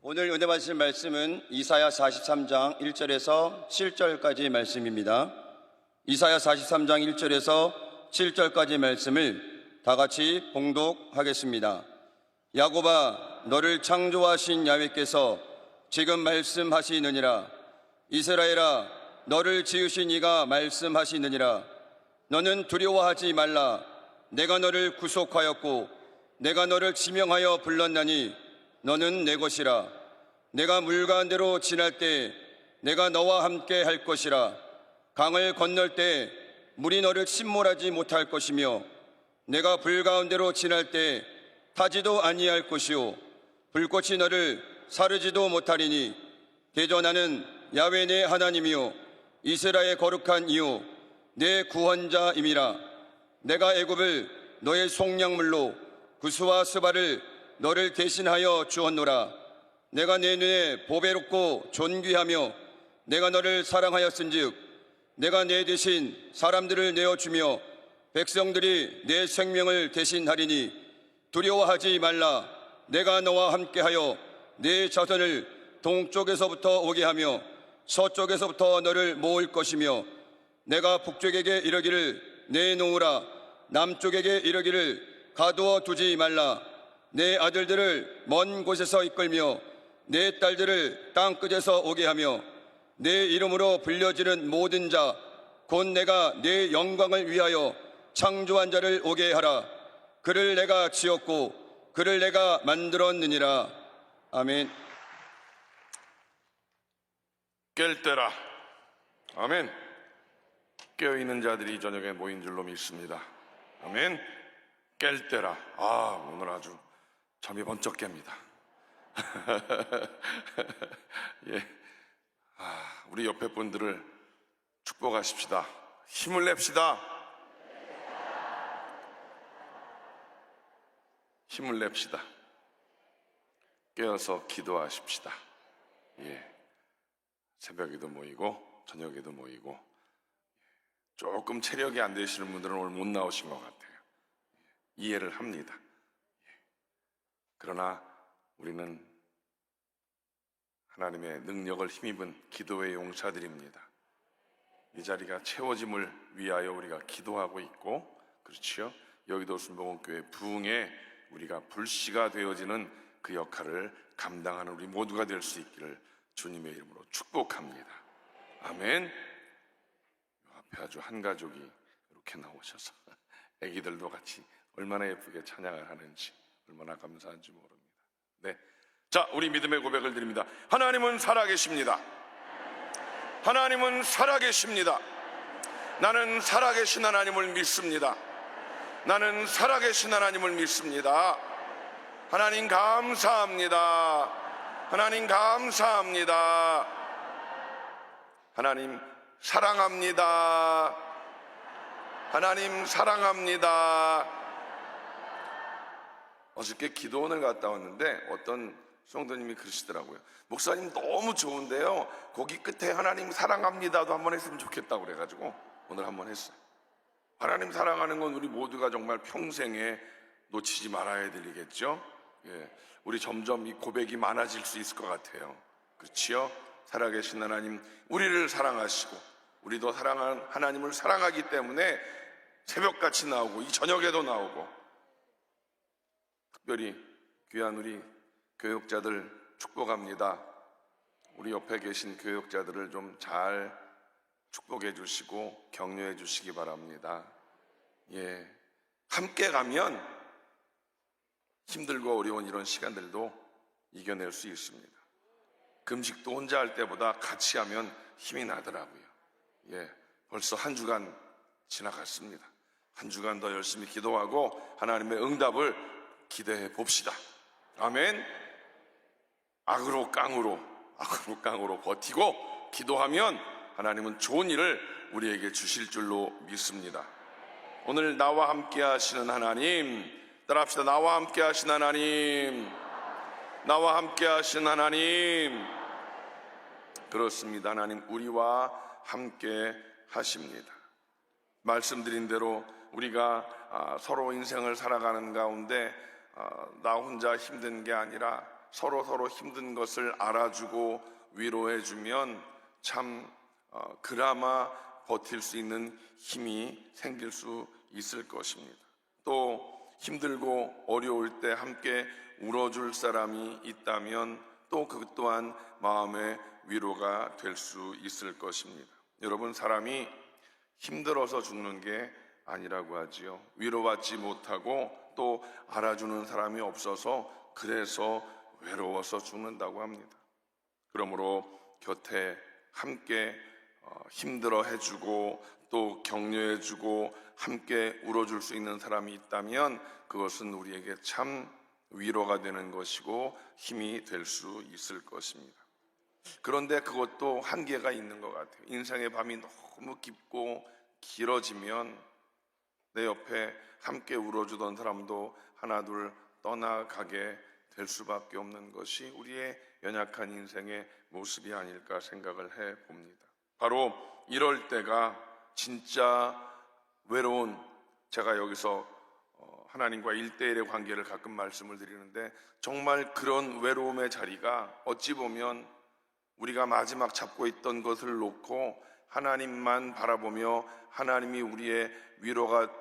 오늘 은혜 받으실 말씀은 이사야 43장 1절에서 7절까지 말씀입니다. 이사야 43장 1절에서 7절까지 말씀을 다 같이 봉독하겠습니다. 야곱아, 너를 창조하신 야훼께서 지금 말씀하시느니라. 이스라엘아, 너를 지으신 이가 말씀하시느니라. 너는 두려워하지 말라. 내가 너를 구속하였고 내가 너를 지명하여 불렀나니 너는 내 것이라. 내가 물 가운데로 지날 때 내가 너와 함께 할 것이라. 강을 건널 때 물이 너를 침몰하지 못할 것이며 내가 불 가운데로 지날 때 타지도 아니할 것이요 불꽃이 너를 사르지도 못하리니 대저 나는 야훼 내 하나님이요 이스라엘 거룩한 이요 내 구원자임이라. 내가 애굽을 너의 속량물로 구스와 스바를 너를 대신하여 주었노라. 내가 내 눈에 보배롭고 존귀하며 내가 너를 사랑하였은즉 내가 내 대신 사람들을 내어주며 백성들이 내 생명을 대신하리니 두려워하지 말라. 내가 너와 함께하여 내 자손을 동쪽에서부터 오게 하며 서쪽에서부터 너를 모을 것이며 내가 북쪽에게 이르기를 내놓으라. 남쪽에게 이르기를 가두어 두지 말라. 내 아들들을 먼 곳에서 이끌며 내 딸들을 땅끝에서 오게 하며 내 이름으로 불려지는 모든 자 곧 내가 내 영광을 위하여 창조한 자를 오게 하라. 그를 내가 지었고 그를 내가 만들었느니라. 아멘. 깰 때라. 아멘. 깨어있는 자들이 이 저녁에 모인 줄로 믿습니다. 아멘. 깰 때라. 오늘 아주 잠이 번쩍 깹니다. 예. 우리 옆에 분들을 축복하십시다. 힘을 냅시다. 힘을 냅시다. 깨어서 기도하십시다. 예. 새벽에도 모이고 저녁에도 모이고 조금 체력이 안 되시는 분들은 오늘 못 나오신 것 같아요. 이해를 합니다. 그러나 우리는 하나님의 능력을 힘입은 기도의 용사들입니다. 이 자리가 채워짐을 위하여 우리가 기도하고 있고, 그렇지요? 여의도 순복음교회 부흥에 우리가 불씨가 되어지는 그 역할을 감당하는 우리 모두가 될 수 있기를 주님의 이름으로 축복합니다. 아멘. 앞에 아주 한 가족이 이렇게 나오셔서 애기들도 같이 얼마나 예쁘게 찬양을 하는지 얼마나 감사한지 모릅니다. 네, 자, 우리 믿음의 고백을 드립니다. 하나님은 살아계십니다. 하나님은 살아계십니다. 나는 살아계신 하나님을 믿습니다. 나는 살아계신 하나님을 믿습니다. 하나님 감사합니다. 하나님 감사합니다. 하나님 사랑합니다. 하나님 사랑합니다. 어저께 기도원을 갔다 왔는데 어떤 성도님이 그러시더라고요. 목사님 너무 좋은데요, 거기 끝에 하나님 사랑합니다도 한번 했으면 좋겠다고 그래가지고 오늘 한번 했어요. 하나님 사랑하는 건 우리 모두가 정말 평생에 놓치지 말아야 될 일이겠죠. 예, 우리 점점 이 고백이 많아질 수 있을 것 같아요. 그렇지요? 살아계신 하나님, 우리를 사랑하시고 우리도 사랑하는 하나님을 사랑하기 때문에 새벽같이 나오고 이 저녁에도 나오고, 특별히 귀한 우리 교역자들 축복합니다. 우리 옆에 계신 교역자들을 좀 잘 축복해 주시고 격려해 주시기 바랍니다. 예, 함께 가면 힘들고 어려운 이런 시간들도 이겨낼 수 있습니다. 금식도 혼자 할 때보다 같이 하면 힘이 나더라고요. 예, 벌써 한 주간 지나갔습니다. 한 주간 더 열심히 기도하고 하나님의 응답을 기대해 봅시다. 아멘. 악으로 깡으로 버티고 기도하면 하나님은 좋은 일을 우리에게 주실 줄로 믿습니다. 오늘 나와 함께 하시는 하나님, 따라합시다. 나와 함께 하신 하나님, 나와 함께 하신 하나님. 그렇습니다. 하나님 우리와 함께 하십니다. 말씀드린 대로 우리가 서로 인생을 살아가는 가운데 나 혼자 힘든 게 아니라 서로 힘든 것을 알아주고 위로해주면 참 그나마 버틸 수 있는 힘이 생길 수 있을 것입니다. 또 힘들고 어려울 때 함께 울어줄 사람이 있다면 또 그것 또한 마음의 위로가 될 수 있을 것입니다. 여러분, 사람이 힘들어서 죽는 게 아니라고 하지요. 위로받지 못하고 또 알아주는 사람이 없어서 그래서 외로워서 죽는다고 합니다. 그러므로 곁에 함께 힘들어 해주고 또 격려해주고 함께 울어줄 수 있는 사람이 있다면 그것은 우리에게 참 위로가 되는 것이고 힘이 될 수 있을 것입니다. 그런데 그것도 한계가 있는 것 같아요. 인생의 밤이 너무 깊고 길어지면 내 옆에 함께 울어주던 사람도 하나둘 떠나가게 될 수밖에 없는 것이 우리의 연약한 인생의 모습이 아닐까 생각을 해봅니다. 바로 이럴 때가 진짜 외로운, 제가 여기서 하나님과 1대1의 관계를 가끔 말씀을 드리는데 정말 그런 외로움의 자리가 어찌 보면 우리가 마지막 잡고 있던 것을 놓고 하나님만 바라보며 하나님이 우리의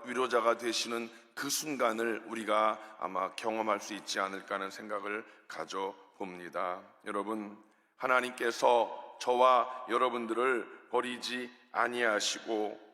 위로자가 되시는 그 순간을 우리가 아마 경험할 수 있지 않을까 하는 생각을 가져봅니다. 여러분, 하나님께서 저와 여러분들을 버리지 아니하시고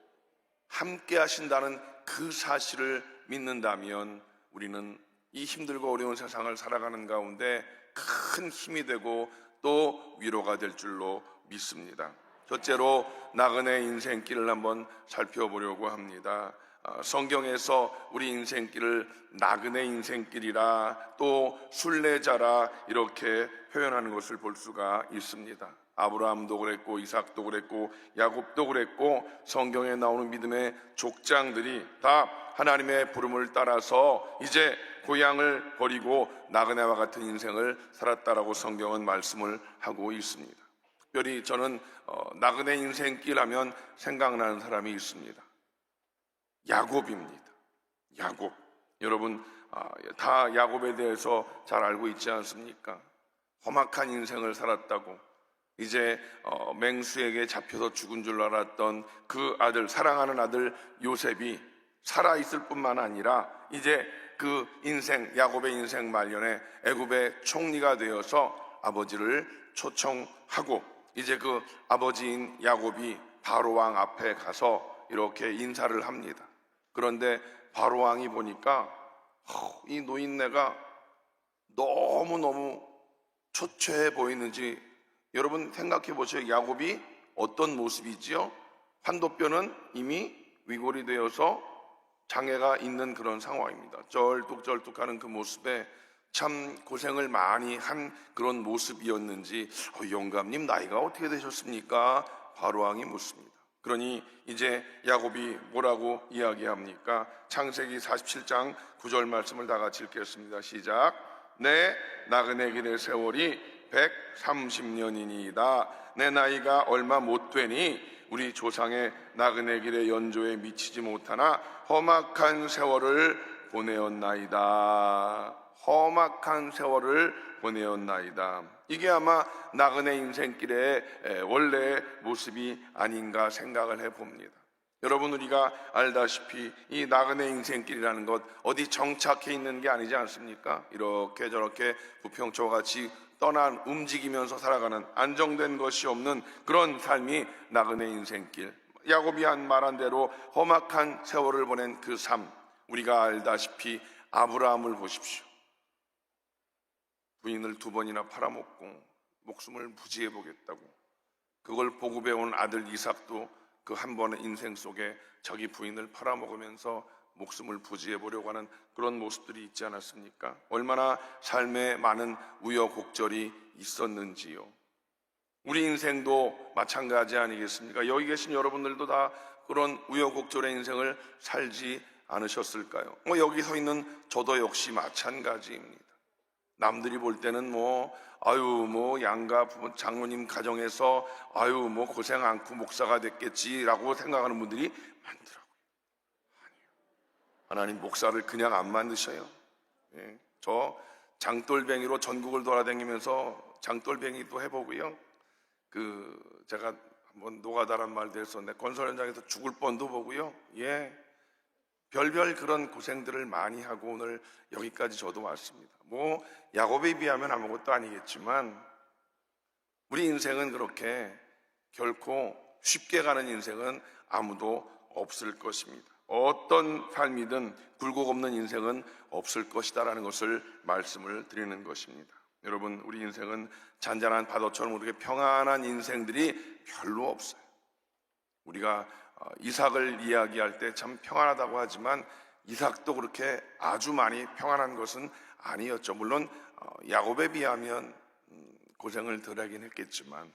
함께 하신다는 그 사실을 믿는다면 우리는 이 힘들고 어려운 세상을 살아가는 가운데 큰 힘이 되고 또 위로가 될 줄로 믿습니다. 첫째로 나그네 인생길을 한번 살펴보려고 합니다. 성경에서 우리 인생길을 나그네 인생길이라 또 순례자라 이렇게 표현하는 것을 볼 수가 있습니다. 아브라함도 그랬고 이삭도 그랬고 야곱도 그랬고 성경에 나오는 믿음의 족장들이 다 하나님의 부름을 따라서 이제 고향을 버리고 나그네와 같은 인생을 살았다라고 성경은 말씀을 하고 있습니다. 특별히 저는 나그네 인생길 하면 생각나는 사람이 있습니다. 야곱입니다. 야곱. 여러분 다 야곱에 대해서 잘 알고 있지 않습니까? 험악한 인생을 살았다고 이제 맹수에게 잡혀서 죽은 줄 알았던 그 아들, 사랑하는 아들 요셉이 살아있을 뿐만 아니라 이제 그 인생, 야곱의 인생 말년에 애굽의 총리가 되어서 아버지를 초청하고 이제 그 아버지인 야곱이 바로왕 앞에 가서 이렇게 인사를 합니다. 그런데 바로왕이 보니까 이 노인네가 너무너무 초췌해 보이는지 여러분 생각해 보세요. 야곱이 어떤 모습이지요? 환도뼈는 이미 위골이 되어서 장애가 있는 그런 상황입니다. 쩔뚝쩔뚝하는 그 모습에 참 고생을 많이 한 그런 모습이었는지 영감님 나이가 어떻게 되셨습니까? 바로왕이 묻습니다. 그러니 이제 야곱이 뭐라고 이야기합니까? 창세기 47장 9절 말씀을 다 같이 읽겠습니다. 시작. 내 나그네 길의 세월이 130년이니이다. 내 나이가 얼마 못 되니 우리 조상의 나그네 길의 연조에 미치지 못하나 험악한 세월을 보내었나이다. 험악한 세월을 보내었나이다. 이게 아마 나그네 인생길의 원래의 모습이 아닌가 생각을 해봅니다. 여러분, 우리가 알다시피 이 나그네 인생길이라는 것 어디 정착해 있는 게 아니지 않습니까? 이렇게 저렇게 부평초와 같이 떠난 움직이면서 살아가는 안정된 것이 없는 그런 삶이 나그네 인생길. 야곱이 말한 대로 험악한 세월을 보낸 그 삶, 우리가 알다시피 아브라함을 보십시오. 부인을 2번이나 팔아먹고 목숨을 부지해 보겠다고 그걸 보고 배운 아들 이삭도 그 한 번의 인생 속에 자기 부인을 팔아먹으면서 목숨을 부지해 보려고 하는 그런 모습들이 있지 않았습니까? 얼마나 삶에 많은 우여곡절이 있었는지요. 우리 인생도 마찬가지 아니겠습니까? 여기 계신 여러분들도 다 그런 우여곡절의 인생을 살지 않으셨을까요? 여기 서 있는 저도 역시 마찬가지입니다. 남들이 볼 때는 양가 장모님 가정에서 고생 않고 목사가 됐겠지라고 생각하는 분들이 많더라고요. 아니요. 하나님 목사를 그냥 안 만드셔요. 저 장돌뱅이로 전국을 돌아다니면서 장돌뱅이도 해보고요. 제가 한번 노가다란 말도 했었는데 건설 현장에서 죽을 뻔도 보고요. 예, 별별 그런 고생들을 많이 하고 오늘 여기까지 저도 왔습니다. 야곱에 비하면 아무것도 아니겠지만 우리 인생은 그렇게 결코 쉽게 가는 인생은 아무도 없을 것입니다. 어떤 삶이든 굴곡 없는 인생은 없을 것이다라는 것을 말씀을 드리는 것입니다. 여러분, 우리 인생은 잔잔한 파도처럼 그렇게 평안한 인생들이 별로 없어요. 우리가 이삭을 이야기할 때 참 평안하다고 하지만 이삭도 그렇게 아주 많이 평안한 것은 아니었죠. 물론 야곱에 비하면 고생을 덜 하긴 했겠지만,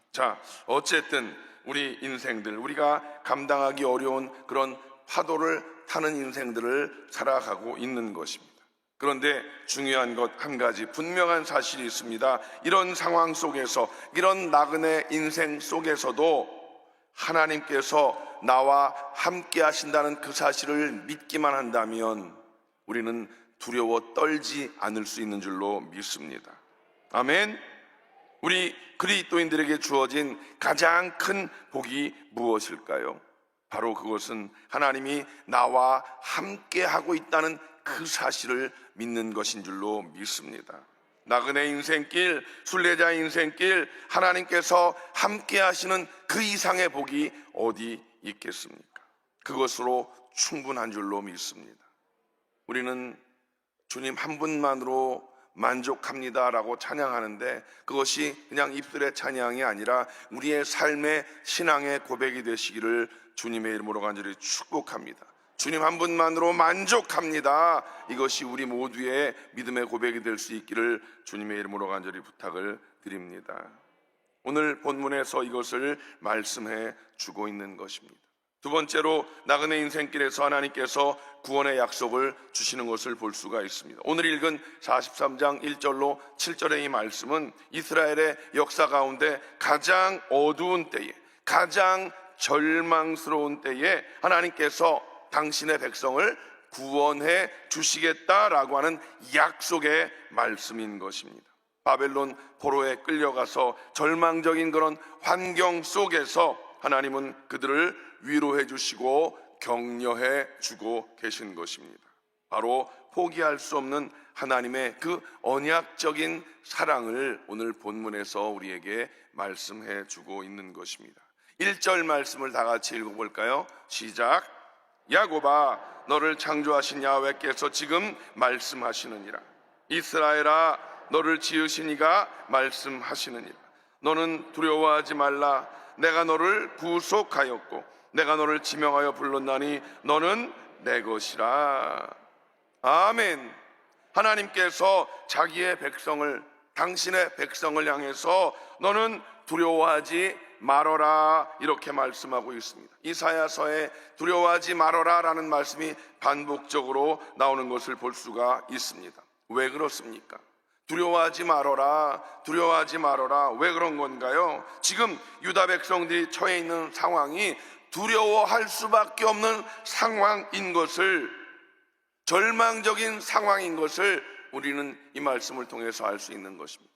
어쨌든 우리 인생들, 우리가 감당하기 어려운 그런 파도를 타는 인생들을 살아가고 있는 것입니다. 그런데 중요한 것 한 가지, 분명한 사실이 있습니다. 이런 상황 속에서, 이런 나그네 인생 속에서도 하나님께서 나와 함께 하신다는 그 사실을 믿기만 한다면 우리는 두려워 떨지 않을 수 있는 줄로 믿습니다. 아멘. 우리 그리스도인들에게 주어진 가장 큰 복이 무엇일까요? 바로 그것은 하나님이 나와 함께 하고 있다는 그 사실을 믿는 것인 줄로 믿습니다. 나그네 인생길, 순례자 인생길, 하나님께서 함께 하시는 그 이상의 복이 어디 있겠습니까? 그것으로 충분한 줄로 믿습니다. 우리는 주님 한 분만으로 만족합니다라고 찬양하는데 그것이 그냥 입술의 찬양이 아니라 우리의 삶의 신앙의 고백이 되시기를 주님의 이름으로 간절히 축복합니다. 주님 한 분만으로 만족합니다. 이것이 우리 모두의 믿음의 고백이 될 수 있기를 주님의 이름으로 간절히 부탁을 드립니다. 오늘 본문에서 이것을 말씀해 주고 있는 것입니다. 두 번째로 나그네 인생길에서 하나님께서 구원의 약속을 주시는 것을 볼 수가 있습니다. 오늘 읽은 43장 1절로 7절의 이 말씀은 이스라엘의 역사 가운데 가장 어두운 때에, 가장 절망스러운 때에 하나님께서 당신의 백성을 구원해 주시겠다라고 하는 약속의 말씀인 것입니다. 바벨론 포로에 끌려가서 절망적인 그런 환경 속에서 하나님은 그들을 위로해 주시고 격려해 주고 계신 것입니다. 바로 포기할 수 없는 하나님의 그 언약적인 사랑을 오늘 본문에서 우리에게 말씀해 주고 있는 것입니다. 1절 말씀을 다 같이 읽어볼까요? 시작. 야곱아, 너를 창조하신 야훼께서 지금 말씀하시느니라. 이스라엘아, 너를 지으신 이가 말씀하시느니라. 너는 두려워하지 말라. 내가 너를 구속하였고 내가 너를 지명하여 불렀나니 너는 내 것이라. 아멘. 하나님께서 자기의 백성을, 당신의 백성을 향해서 너는 두려워하지 말어라 이렇게 말씀하고 있습니다. 이사야서에 두려워하지 말어라 라는 말씀이 반복적으로 나오는 것을 볼 수가 있습니다. 왜 그렇습니까? 두려워하지 말어라, 두려워하지 말어라. 왜 그런 건가요? 지금 유다 백성들이 처해 있는 상황이 두려워할 수밖에 없는 상황인 것을, 절망적인 상황인 것을 우리는 이 말씀을 통해서 알 수 있는 것입니다.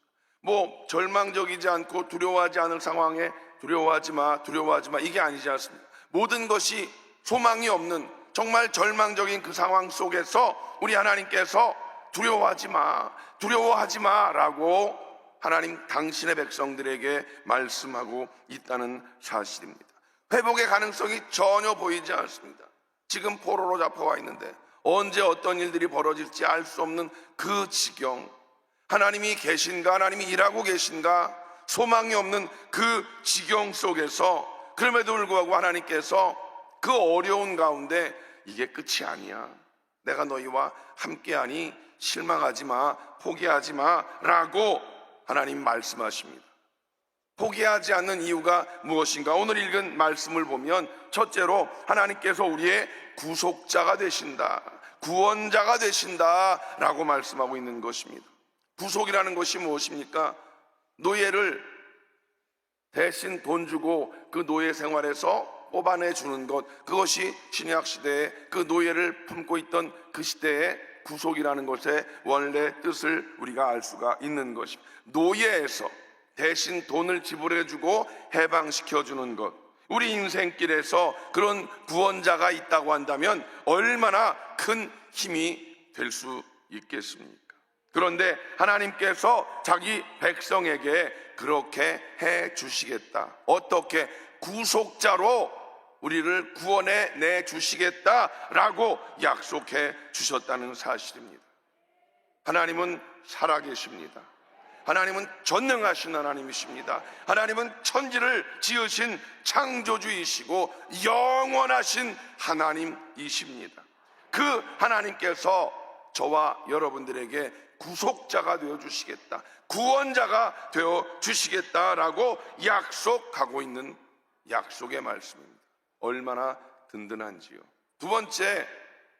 절망적이지 않고 두려워하지 않을 상황에 두려워하지 마, 두려워하지 마, 이게 아니지 않습니까? 모든 것이 소망이 없는 정말 절망적인 그 상황 속에서 우리 하나님께서 두려워하지 마, 두려워하지 마 라고 하나님 당신의 백성들에게 말씀하고 있다는 사실입니다. 회복의 가능성이 전혀 보이지 않습니다. 지금 포로로 잡혀와 있는데 언제 어떤 일들이 벌어질지 알 수 없는 그 지경, 하나님이 계신가, 하나님이 일하고 계신가, 소망이 없는 그 지경 속에서 그럼에도 불구하고 하나님께서 그 어려운 가운데 이게 끝이 아니야, 내가 너희와 함께하니 실망하지 마, 포기하지 마 라고 하나님 말씀하십니다. 포기하지 않는 이유가 무엇인가? 오늘 읽은 말씀을 보면 첫째로 하나님께서 우리의 구속자가 되신다, 구원자가 되신다 라고 말씀하고 있는 것입니다. 구속이라는 것이 무엇입니까? 노예를 대신 돈 주고 그 노예 생활에서 뽑아내 주는 것, 그것이 신약 시대에 그 노예를 품고 있던 그 시대의 구속이라는 것의 원래 뜻을 우리가 알 수가 있는 것입니다. 노예에서 대신 돈을 지불해주고 해방시켜주는 것, 우리 인생길에서 그런 구원자가 있다고 한다면 얼마나 큰 힘이 될 수 있겠습니까? 그런데 하나님께서 자기 백성에게 그렇게 해 주시겠다, 어떻게 구속자로 우리를 구원해 내 주시겠다라고 약속해 주셨다는 사실입니다. 하나님은 살아계십니다. 하나님은 전능하신 하나님이십니다. 하나님은 천지를 지으신 창조주이시고 영원하신 하나님이십니다. 그 하나님께서 저와 여러분들에게 구속자가 되어 주시겠다, 구원자가 되어 주시겠다라고 약속하고 있는 약속의 말씀입니다. 얼마나 든든한지요. 두 번째,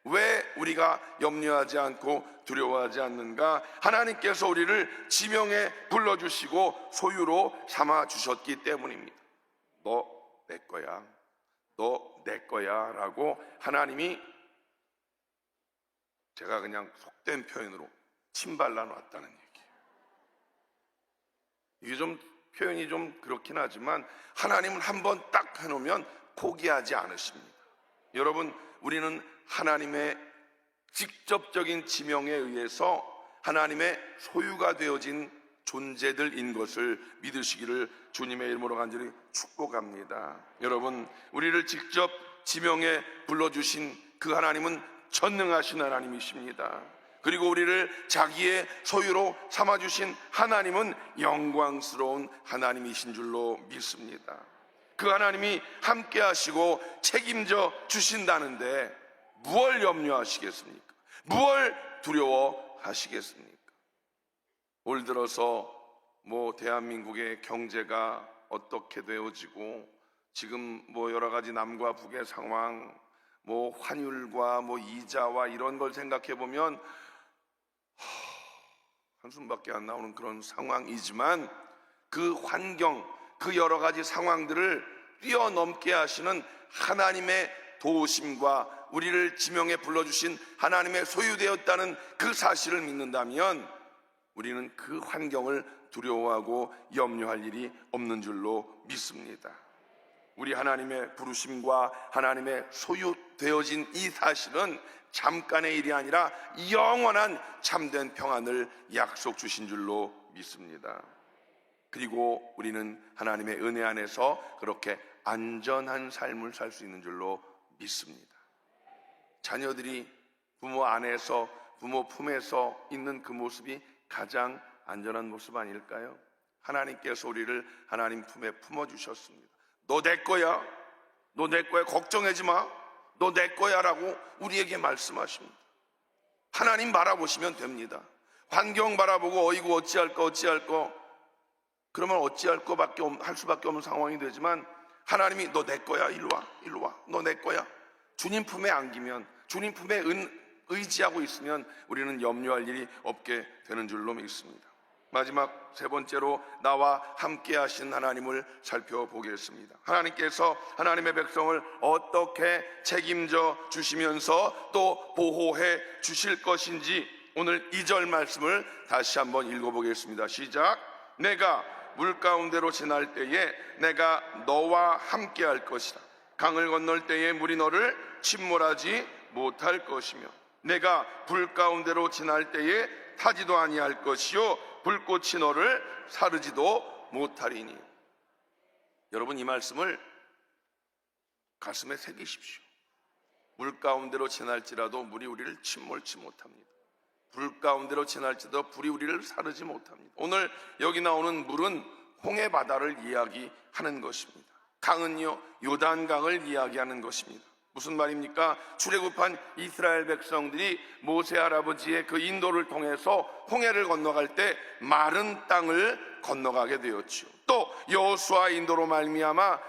왜 우리가 염려하지 않고 두려워하지 않는가? 하나님께서 우리를 지명에 불러주시고 소유로 삼아주셨기 때문입니다. 너 내 거야, 너 내 거야 라고 하나님이, 제가 그냥 속된 표현으로 침발라 놨다는 얘기예요. 이게 좀 표현이 좀 그렇긴 하지만 하나님은 한번 딱 해놓으면 포기하지 않으십니다. 여러분, 우리는 하나님의 직접적인 지명에 의해서 하나님의 소유가 되어진 존재들인 것을 믿으시기를 주님의 이름으로 간절히 축복합니다. 여러분, 우리를 직접 지명에 불러주신 그 하나님은 전능하신 하나님이십니다. 그리고 우리를 자기의 소유로 삼아주신 하나님은 영광스러운 하나님이신 줄로 믿습니다. 그 하나님이 함께 하시고 책임져 주신다는데 무얼 염려하시겠습니까? 무얼 두려워하시겠습니까? 올 들어서 대한민국의 경제가 어떻게 되어지고 지금 여러 가지 남과 북의 상황, 환율과 이자와 이런 걸 생각해 보면 한숨밖에 안 나오는 그런 상황이지만, 그 환경, 그 여러 가지 상황들을 뛰어넘게 하시는 하나님의 도우심과 우리를 지명에 불러주신 하나님의 소유되었다는 그 사실을 믿는다면 우리는 그 환경을 두려워하고 염려할 일이 없는 줄로 믿습니다. 우리 하나님의 부르심과 하나님의 소유되어진 이 사실은 잠깐의 일이 아니라 영원한 참된 평안을 약속 주신 줄로 믿습니다. 그리고 우리는 하나님의 은혜 안에서 그렇게 안전한 삶을 살 수 있는 줄로 믿습니다. 자녀들이 부모 안에서, 부모 품에서 있는 그 모습이 가장 안전한 모습 아닐까요? 하나님께서 우리를 하나님 품에 품어주셨습니다. 너 내 거야, 너 내 거야, 걱정하지 마, 너 내 거야 라고 우리에게 말씀하십니다. 하나님 바라보시면 됩니다. 환경 바라보고 어이구 어찌할 거 그러면 어찌할 거밖에 할 수밖에 없는 상황이 되지만, 하나님이 너 내 거야, 일로 와, 너 내 거야, 주님 품에 안기면, 주님 품에 의지하고 있으면 우리는 염려할 일이 없게 되는 줄로 믿습니다. 마지막 세 번째로 나와 함께 하신 하나님을 살펴보겠습니다. 하나님께서 하나님의 백성을 어떻게 책임져 주시면서 또 보호해 주실 것인지 오늘 2절 말씀을 다시 한번 읽어보겠습니다. 시작. 내가 물 가운데로 지날 때에 내가 너와 함께 할 것이다. 강을 건널 때에 물이 너를 침몰하지 못할 것이며 내가 불 가운데로 지날 때에 타지도 아니할 것이요 불꽃이 너를 사르지도 못하리니. 여러분, 이 말씀을 가슴에 새기십시오. 물 가운데로 지날지라도 물이 우리를 침몰치 못합니다. 불 가운데로 지날지라도 불이 우리를 사르지 못합니다. 오늘 여기 나오는 물은 홍해 바다를 이야기하는 것입니다. 강은요 요단강을 이야기하는 것입니다. 무슨 말입니까? 출애굽한 이스라엘 백성들이 모세 할아버지의 그 인도를 통해서 홍해를 건너갈 때 마른 땅을 건너가게 되었죠. 또 여호수아 인도로 말미암아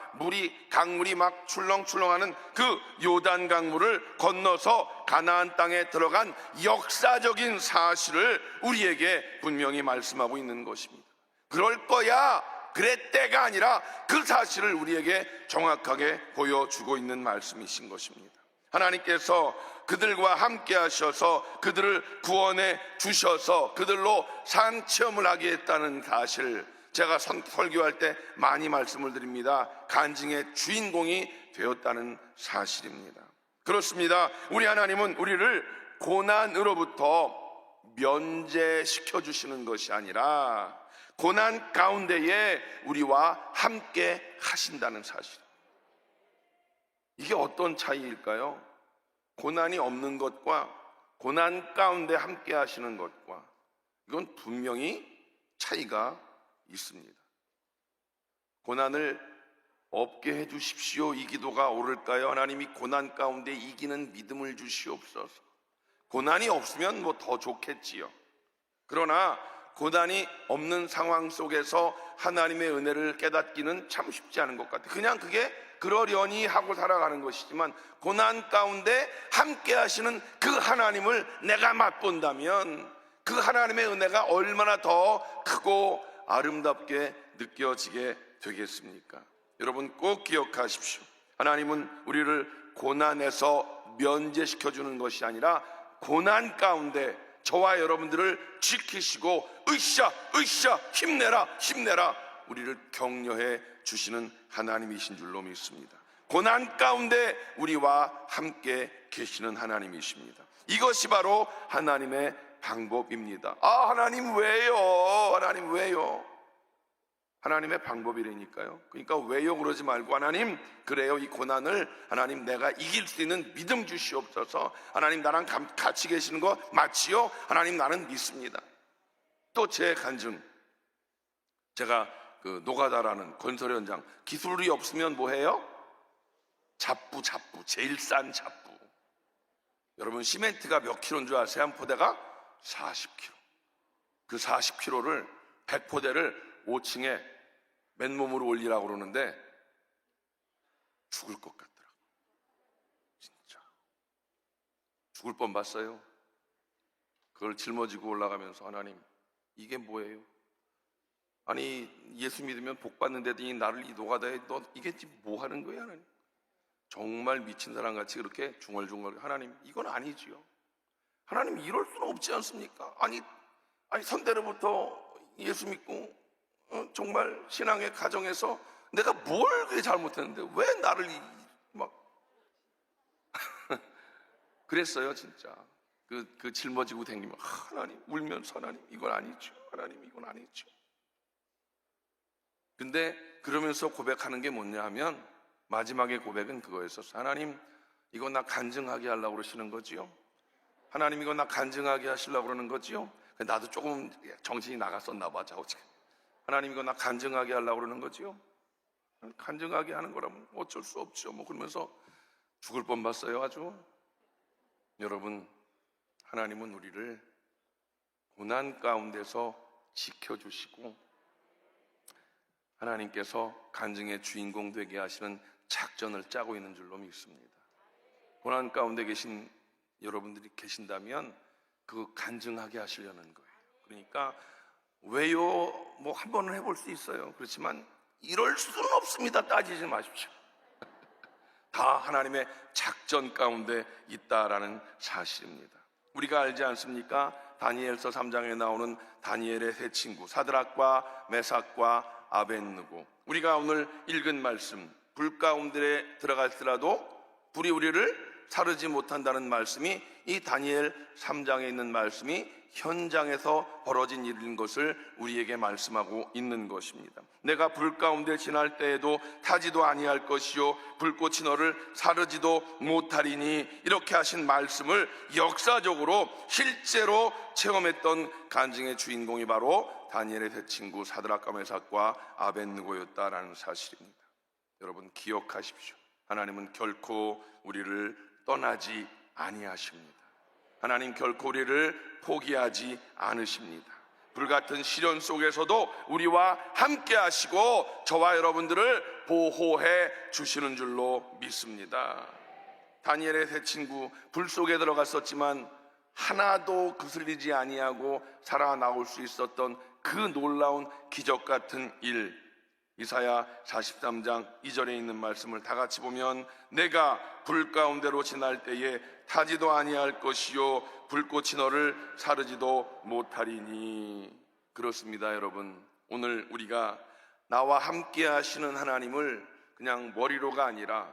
강물이 막 출렁출렁하는 그 요단 강물을 건너서 가나안 땅에 들어간 역사적인 사실을 우리에게 분명히 말씀하고 있는 것입니다. 그럴 거야, 그랬때가 아니라 그 사실을 우리에게 정확하게 보여주고 있는 말씀이신 것입니다. 하나님께서 그들과 함께 하셔서 그들을 구원해 주셔서 그들로 산 체험을 하게 했다는 사실, 제가 설교할 때 많이 말씀을 드립니다. 간증의 주인공이 되었다는 사실입니다. 그렇습니다. 우리 하나님은 우리를 고난으로부터 면제시켜 주시는 것이 아니라 고난 가운데에 우리와 함께 하신다는 사실. 이게 어떤 차이일까요? 고난이 없는 것과 고난 가운데 함께 하시는 것과, 이건 분명히 차이가 있습니다. 고난을 없게 해 주십시오, 이 기도가 옳을까요? 하나님이 고난 가운데 이기는 믿음을 주시옵소서. 고난이 없으면 뭐 더 좋겠지요. 그러나 고난이 없는 상황 속에서 하나님의 은혜를 깨닫기는 참 쉽지 않은 것 같아요. 그냥 그게 그러려니 하고 살아가는 것이지만, 고난 가운데 함께 하시는 그 하나님을 내가 맛본다면 그 하나님의 은혜가 얼마나 더 크고 아름답게 느껴지게 되겠습니까? 여러분 꼭 기억하십시오. 하나님은 우리를 고난에서 면제시켜주는 것이 아니라 고난 가운데 저와 여러분들을 지키시고 으쌰 으쌰 힘내라 힘내라 우리를 격려해 주시는 하나님이신 줄로 믿습니다. 고난 가운데 우리와 함께 계시는 하나님이십니다. 이것이 바로 하나님의 방법입니다. 아, 하나님 왜요? 하나님 왜요? 하나님의 방법이라니까요. 그러니까 왜요 그러지 말고, 하나님 그래요, 이 고난을 하나님 내가 이길 수 있는 믿음 주시옵소서. 하나님 나랑 같이 계시는 거 맞지요? 하나님 나는 믿습니다. 또 제 간증, 제가 그 노가다라는 건설 현장, 기술이 없으면 뭐 해요? 잡부, 제일 싼 잡부. 여러분 시멘트가 몇 킬로인 줄 아세요? 한 포대가 40kg. 그 40kg를 100포대를 5층에 맨몸으로 올리라고 그러는데 죽을 것 같더라고요. 진짜 죽을 뻔 봤어요. 그걸 짊어지고 올라가면서, 하나님 이게 뭐예요? 아니 예수 믿으면 복 받는데도 나를 이 노가다에 너 이게 지금 뭐 하는 거야? 하나님 정말 미친 사람같이 그렇게 중얼중얼, 하나님 이건 아니지요. 하나님 이럴 수는 없지 않습니까? 아니 선대로부터 예수 믿고 정말 신앙의 가정에서 내가 뭘 그렇게 잘못했는데 왜 나를 막 그랬어요. 진짜 그 짊어지고 다니면 하나님 울면서, 하나님 이건 아니죠, 하나님 이건 아니죠. 근데 그러면서 고백하는 게 뭐냐 하면, 마지막에 고백은 그거였었어. 하나님 이거 나 간증하게 하려고 그러시는 거지요? 하나님 이거 나 간증하게 하시려고 그러는 거지요? 나도 조금 정신이 나갔었나 봐. 하나님 이거 나 간증하게 하려고 그러는 거지요? 간증하게 하는 거라면 어쩔 수 없죠. 뭐 그러면서 죽을 뻔 봤어요. 아주. 여러분, 하나님은 우리를 고난 가운데서 지켜주시고 하나님께서 간증의 주인공 되게 하시는 작전을 짜고 있는 줄로 믿습니다. 고난 가운데 계신 여러분들이 계신다면 그 간증하게 하시려는 거예요. 그러니까 왜요? 뭐 한 번은 해볼 수 있어요. 그렇지만 이럴 수는 없습니다. 따지지 마십시오. 다 하나님의 작전 가운데 있다라는 사실입니다. 우리가 알지 않습니까? 다니엘서 3장에 나오는 다니엘의 세 친구 사드락과 메삭과 아벳느고, 우리가 오늘 읽은 말씀, 불 가운데 들어갈지라도 불이 우리를 사르지 못한다는 말씀이, 이 다니엘 3장에 있는 말씀이 현장에서 벌어진 일인 것을 우리에게 말씀하고 있는 것입니다. 내가 불 가운데 지날 때에도 타지도 아니할 것이요 불꽃이 너를 사르지도 못하리니, 이렇게 하신 말씀을 역사적으로 실제로 체험했던 간증의 주인공이 바로 다니엘의 세 친구 사드락과 메삭과 아벳느고였다라는 사실입니다. 여러분 기억하십시오. 하나님은 결코 우리를 떠나지 아니하십니다. 하나님 결코 우리를 포기하지 않으십니다. 불같은 시련 속에서도 우리와 함께 하시고 저와 여러분들을 보호해 주시는 줄로 믿습니다. 다니엘의 세 친구 불 속에 들어갔었지만 하나도 거슬리지 아니하고 살아나올 수 있었던 그 놀라운 기적 같은 일, 이사야 43장 2절에 있는 말씀을 다 같이 보면 내가 불 가운데로 지날 때에 타지도 아니할 것이요 불꽃이 너를 사르지도 못하리니. 그렇습니다, 여러분. 오늘 우리가 나와 함께 하시는 하나님을 그냥 머리로가 아니라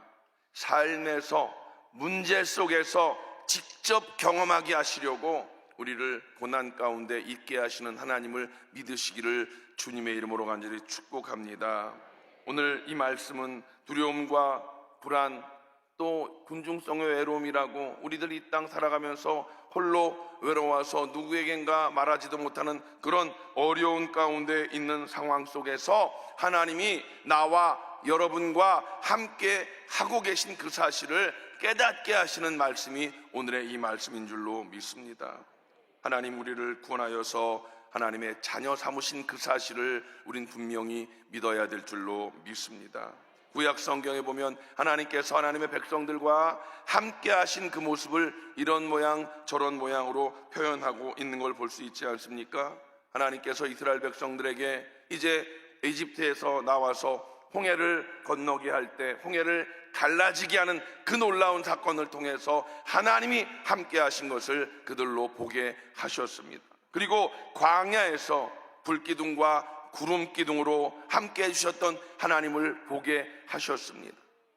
삶에서 문제 속에서 직접 경험하게 하시려고 우리를 고난 가운데 있게 하시는 하나님을 믿으시기를 주님의 이름으로 간절히 축복합니다. 오늘 이 말씀은 두려움과 불안, 또 군중성의 외로움이라고 우리들 이 땅 살아가면서 홀로 외로워서 누구에겐가 말하지도 못하는 그런 어려운 가운데 있는 상황 속에서 하나님이 나와 여러분과 함께 하고 계신 그 사실을 깨닫게 하시는 말씀이 오늘의 이 말씀인 줄로 믿습니다. 하나님 우리를 구원하여서 하나님의 자녀 삼으신 그 사실을 우린 분명히 믿어야 될 줄로 믿습니다. 구약 성경에 보면 하나님께서 하나님의 백성들과 함께 하신 그 모습을 이런 모양 저런 모양으로 표현하고 있는 걸 볼 수 있지 않습니까? 하나님께서 이스라엘 백성들에게 이제 이집트에서 나와서 홍해를 건너게 할 때 홍해를 갈라지게 하는 그 놀라운 사건을 통해서 하나님이 함께 하신 것을 그들로 보게 하셨습니다. 그리고 광야에서 불기둥과 구름기둥으로 함께 해주셨던 하나님을 보게 하셨습니다.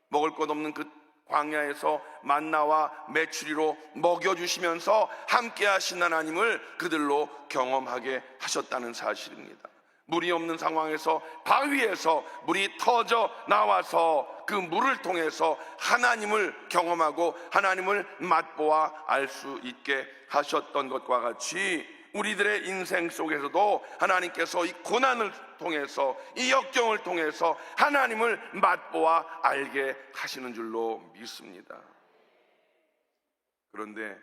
먹을 것 없는 그 광야에서 만나와 메추리로 먹여주시면서 함께 하신 하나님을 그들로 경험하게 하셨다는 사실입니다. 물이 없는 상황에서 바위에서 물이 터져 나와서 그 물을 통해서 하나님을 경험하고 하나님을 맛보아 알 수 있게 하셨던 것과 같이 우리들의 인생 속에서도 하나님께서 이 고난을 통해서 이 역경을 통해서 하나님을 맛보아 알게 하시는 줄로 믿습니다. 그런데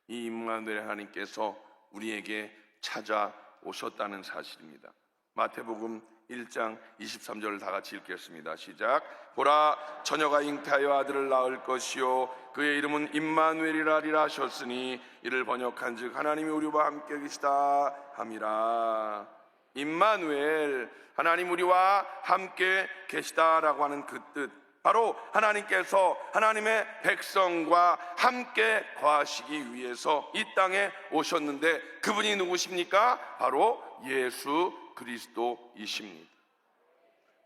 이 임마누엘 하나님께서 우리에게 찾아오셨다는 사실입니다. 마태복음 1장 23절을 다 같이 읽겠습니다. 시작. 보라, 처녀가 잉태하여 아들을 낳을 것이요 그의 이름은 임마누엘이라 하셨으니 이를 번역한즉 하나님이 우리와 함께 계시다 함이라. 임마누엘, 하나님 우리와 함께 계시다라고 하는 그 뜻, 바로 하나님께서 하나님의 백성과 함께 거하시기 위해서 이 땅에 오셨는데 그분이 누구십니까? 바로 예수 그리스도이십니다.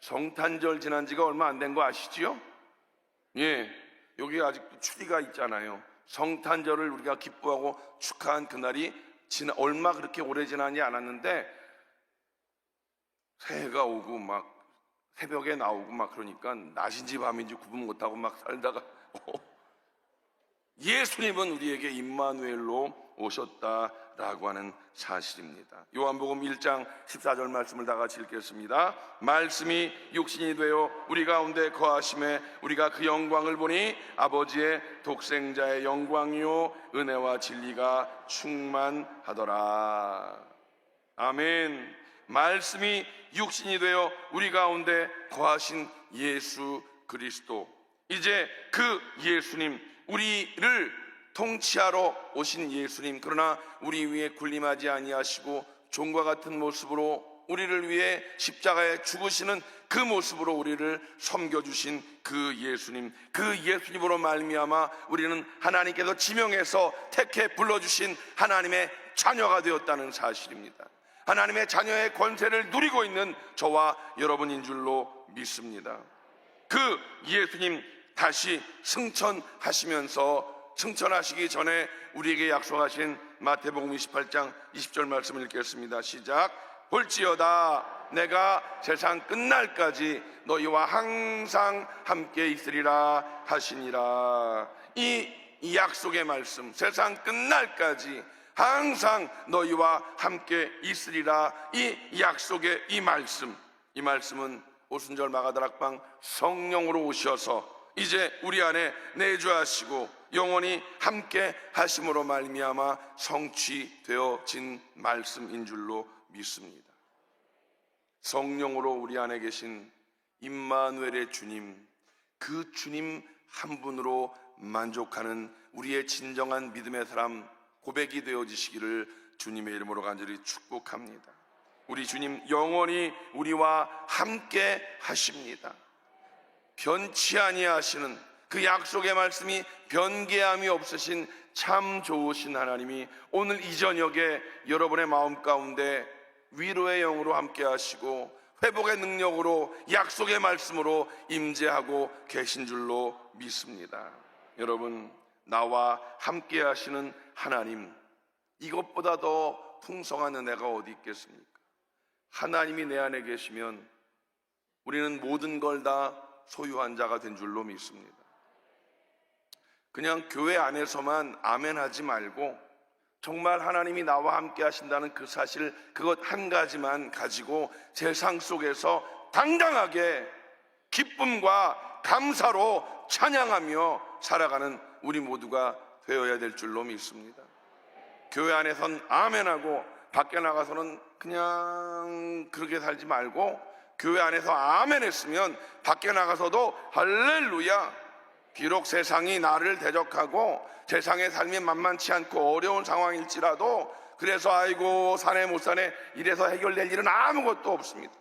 성탄절 지난 지가 얼마 안 된 거 아시지요? 예, 여기 아직도 추리가 있잖아요. 성탄절을 우리가 기뻐하고 축하한 그날이 얼마 그렇게 오래 지나지 않았는데 새해가 오고 막 새벽에 나오고 막 그러니까 낮인지 밤인지 구분 못하고 막 살다가 예수님은 우리에게 임마누엘로 오셨다라고 하는 사실입니다. 요한복음 1장 14절 말씀을 다 같이 읽겠습니다. 말씀이 육신이 되어 우리 가운데 거하심에 우리가 그 영광을 보니 아버지의 독생자의 영광이요 은혜와 진리가 충만하더라. 아멘. 말씀이 육신이 되어 우리 가운데 거하신 예수 그리스도, 이제 그 예수님, 우리를 통치하러 오신 예수님, 그러나 우리 위에 군림하지 아니하시고 종과 같은 모습으로 우리를 위해 십자가에 죽으시는 그 모습으로 우리를 섬겨주신 그 예수님, 그 예수님으로 말미암아 우리는 하나님께서 지명해서 택해 불러주신 하나님의 자녀가 되었다는 사실입니다. 하나님의 자녀의 권세를 누리고 있는 저와 여러분인 줄로 믿습니다. 그 예수님 다시 승천하시면서, 승천하시기 전에 우리에게 약속하신 마태복음 28장 20절 말씀을 읽겠습니다. 시작. 볼지어다 내가 세상 끝날까지 너희와 항상 함께 있으리라 하시니라. 이 약속의 말씀, 세상 끝날까지 항상 너희와 함께 있으리라, 이 약속의 이 말씀은 오순절 마가다락방 성령으로 오셔서 이제 우리 안에 내주하시고 영원히 함께 하심으로 말미암아 성취되어진 말씀인 줄로 믿습니다. 성령으로 우리 안에 계신 임마누엘의 주님, 그 주님 한 분으로 만족하는 우리의 진정한 믿음의 사람 고백이 되어지시기를 주님의 이름으로 간절히 축복합니다. 우리 주님 영원히 우리와 함께 하십니다. 변치 아니하시는 그 약속의 말씀이 변개함이 없으신 참 좋으신 하나님이 오늘 이 저녁에 여러분의 마음 가운데 위로의 영으로 함께 하시고 회복의 능력으로 약속의 말씀으로 임재하고 계신 줄로 믿습니다. 여러분, 나와 함께 하시는 하나님, 이것보다 더 풍성한 은혜가 어디 있겠습니까? 하나님이 내 안에 계시면 우리는 모든 걸 다 소유한 자가 된 줄로 믿습니다. 그냥 교회 안에서만 아멘 하지 말고 정말 하나님이 나와 함께 하신다는 그 사실, 그것 한 가지만 가지고 세상 속에서 당당하게 기쁨과 감사로 찬양하며 살아가는 우리 모두가 되어야 될 줄로 믿습니다. 교회 안에선 아멘하고 밖에 나가서는 그냥 그렇게 살지 말고, 교회 안에서 아멘 했으면 밖에 나가서도 할렐루야, 비록 세상이 나를 대적하고 세상의 삶이 만만치 않고 어려운 상황일지라도, 그래서 아이고 사네 못 사네 이래서 해결될 일은 아무것도 없습니다.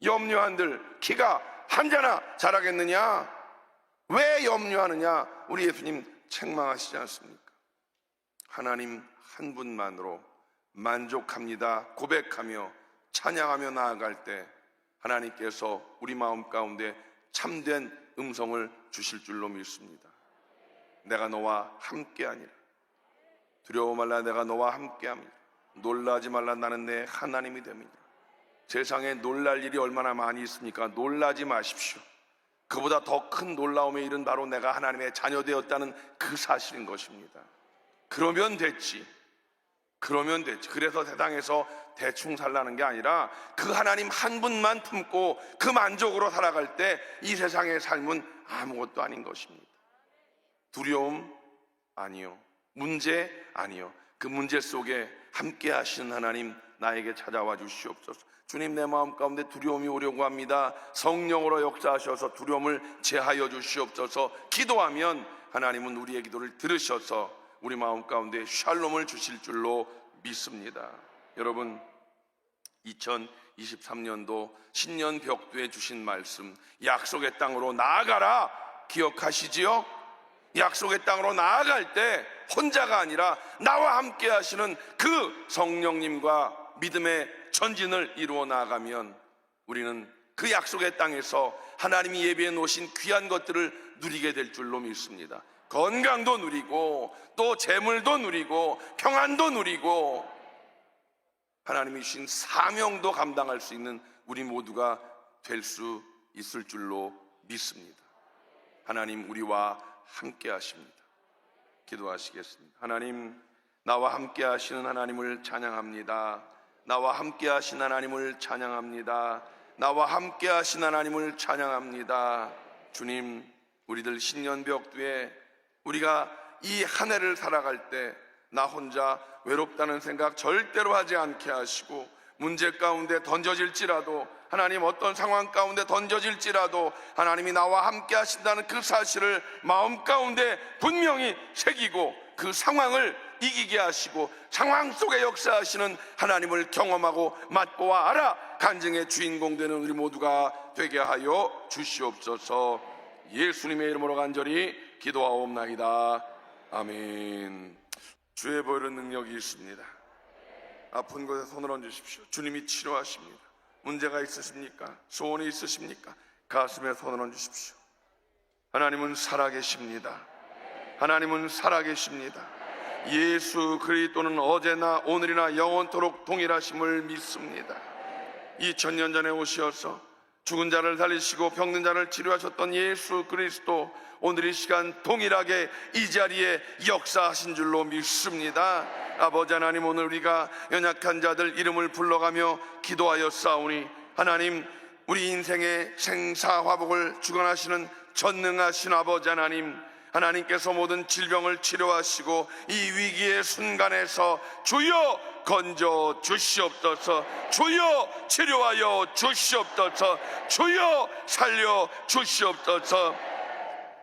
염려한들 키가 한자나 자라겠느냐? 왜 염려하느냐? 우리 예수님 책망하시지 않습니까? 하나님 한 분만으로 만족합니다 고백하며 찬양하며 나아갈 때 하나님께서 우리 마음 가운데 참된 음성을 주실 줄로 믿습니다. 내가 너와 함께하니라. 두려워 말라, 내가 너와 함께합니다. 놀라지 말라, 나는 내 하나님이 됩니다. 세상에 놀랄 일이 얼마나 많이 있습니까? 놀라지 마십시오. 그보다 더 큰 놀라움의 일은 바로 내가 하나님의 자녀 되었다는 그 사실인 것입니다. 그러면 됐지. 그래서 세상에서 대충 살라는 게 아니라 그 하나님 한 분만 품고 그 만족으로 살아갈 때 이 세상의 삶은 아무것도 아닌 것입니다. 두려움? 아니요. 문제? 아니요. 그 문제 속에 함께 하시는 하나님, 나에게 찾아와 주시옵소서. 주님, 내 마음 가운데 두려움이 오려고 합니다. 성령으로 역사하셔서 두려움을 제하여 주시옵소서. 기도하면 하나님은 우리의 기도를 들으셔서 우리 마음 가운데 샬롬을 주실 줄로 믿습니다. 여러분, 2023년도 신년 벽두에 주신 말씀, 약속의 땅으로 나아가라, 기억하시지요? 약속의 땅으로 나아갈 때 혼자가 아니라 나와 함께 하시는 그 성령님과 믿음의 전진을 이루어 나아가면 우리는 그 약속의 땅에서 하나님이 예비해 놓으신 귀한 것들을 누리게 될 줄로 믿습니다. 건강도 누리고 또 재물도 누리고 평안도 누리고 하나님이 주신 사명도 감당할 수 있는 우리 모두가 될 수 있을 줄로 믿습니다. 하나님, 우리와 함께 하십니다. 기도하시겠습니다. 하나님, 나와 함께 하시는 하나님을 찬양합니다. 나와 함께 하신 하나님을 찬양합니다. 나와 함께 하신 하나님을 찬양합니다. 주님, 우리들 신년 벽두에 우리가 이 한 해를 살아갈 때 나 혼자 외롭다는 생각 절대로 하지 않게 하시고, 문제 가운데 던져질지라도, 하나님 어떤 상황 가운데 던져질지라도 하나님이 나와 함께 하신다는 그 사실을 마음 가운데 분명히 새기고 그 상황을 이기게 하시고 상황 속에 역사하시는 하나님을 경험하고 맛보아 알아 간증의 주인공 되는 우리 모두가 되게 하여 주시옵소서. 예수님의 이름으로 간절히 기도하옵나이다. 아멘. 주의 보혈의 능력이 있습니다. 아픈 곳에 손을 얹으십시오. 주님이 치료하십니다. 문제가 있으십니까? 소원이 있으십니까? 가슴에 손을 얹으십시오. 하나님은 살아계십니다. 하나님은 살아계십니다. 예수 그리스도는 어제나 오늘이나 영원토록 동일하심을 믿습니다. 2000년 전에 오셔서 죽은 자를 살리시고 병든 자를 치료하셨던 예수 그리스도, 오늘 이 시간 동일하게 이 자리에 역사하신 줄로 믿습니다. 아버지 하나님, 오늘 우리가 연약한 자들 이름을 불러가며 기도하여 싸우니 하나님, 우리 인생의 생사화복을 주관하시는 전능하신 아버지 하나님, 하나님께서 모든 질병을 치료하시고 이 위기의 순간에서 주여 건져 주시옵소서, 주여 치료하여 주시옵소서, 주여 살려 주시옵소서.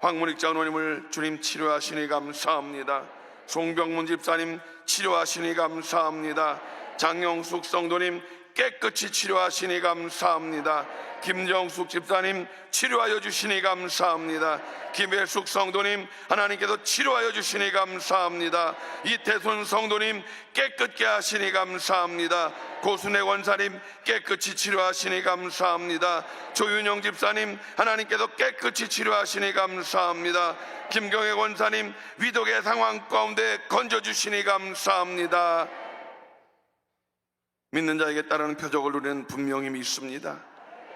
황문익 장로님을 주님 치료하시니 감사합니다. 송병문 집사님 치료하시니 감사합니다. 장영숙 성도님 깨끗이 치료하시니 감사합니다. 김정숙 집사님 치료하여 주시니 감사합니다. 김혜숙 성도님 하나님께서 치료하여 주시니 감사합니다. 이태순 성도님 깨끗게 하시니 감사합니다. 고순애 권사님 깨끗이 치료하시니 감사합니다. 조윤영 집사님 하나님께서 깨끗이 치료하시니 감사합니다. 김경애 권사님 위독의 상황 가운데 건져주시니 감사합니다. 믿는 자에게 따르는 표적을 우리는 분명히 믿습니다.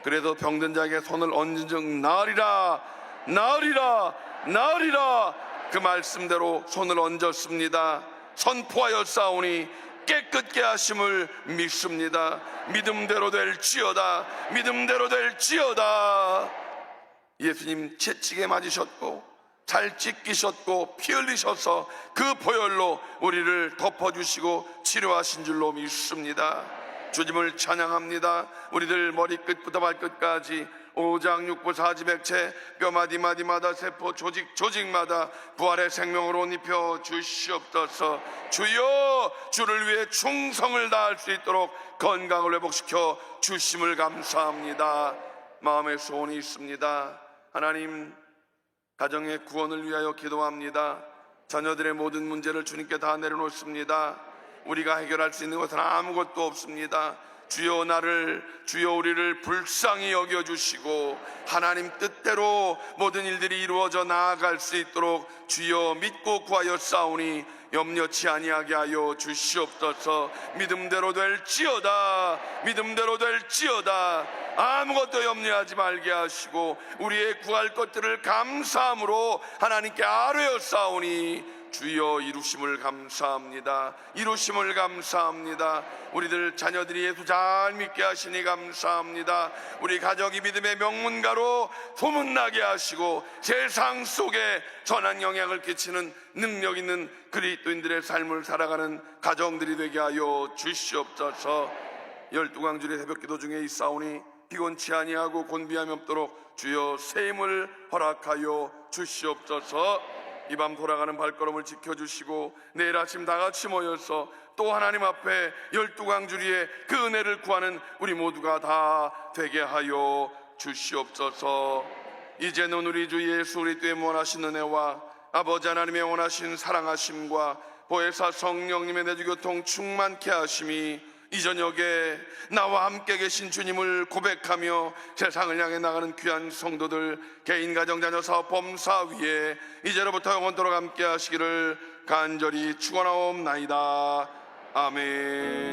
그래서 병든 자에게 손을 얹은 즉 나으리라 나으리라 나으리라 그 말씀대로 손을 얹었습니다. 선포하여 싸우니 깨끗게 하심을 믿습니다. 믿음대로 될지어다 믿음대로 될지어다. 예수님 채찍에 맞으셨고 잘 찢기셨고 피 흘리셔서 그 보혈로 우리를 덮어주시고 치료하신 줄로 믿습니다. 주님을 찬양합니다. 우리들 머리끝부터 발끝까지 오장육부 사지백체 뼈마디마디마다 세포 조직마다 부활의 생명으로 옷 입혀 주시옵소서. 주여 주를 위해 충성을 다할 수 있도록 건강을 회복시켜 주심을 감사합니다. 마음의 소원이 있습니다. 하나님 가정의 구원을 위하여 기도합니다. 자녀들의 모든 문제를 주님께 다 내려놓습니다. 우리가 해결할 수 있는 것은 아무것도 없습니다. 주여 주여 우리를 불쌍히 여겨주시고 하나님 뜻대로 모든 일들이 이루어져 나아갈 수 있도록 주여 믿고 구하여 싸우니 염려치 아니하게 하여 주시옵소서. 믿음대로 될지어다 믿음대로 될지어다. 아무것도 염려하지 말게 하시고 우리의 구할 것들을 감사함으로 하나님께 아뢰어 싸우니 주여 이루심을 감사합니다. 이루심을 감사합니다. 우리들 자녀들이 예수 잘 믿게 하시니 감사합니다. 우리 가정이 믿음의 명문가로 소문나게 하시고 세상 속에 선한 영향을 끼치는 능력 있는 그리스도인들의 삶을 살아가는 가정들이 되게 하여 주시옵소서. 12광주의 새벽기도 중에 있사오니 피곤치 아니하고 곤비함이 없도록 주여 새 힘을 허락하여 주시옵소서. 이 밤 돌아가는 발걸음을 지켜주시고 내일 아침 다 같이 모여서 또 하나님 앞에 12광주리에 그 은혜를 구하는 우리 모두가 다 되게 하여 주시옵소서. 이제는 우리 주 예수 그리스도의 원하신 은혜와 아버지 하나님의 원하신 사랑하심과 보혜사 성령님의 내주교통 충만케 하심이 이 저녁에 나와 함께 계신 주님을 고백하며 세상을 향해 나가는 귀한 성도들 개인 가정 자녀 사업 범사 위에 이제로부터 영원토록 함께 하시기를 간절히 축원하옵나이다. 아멘.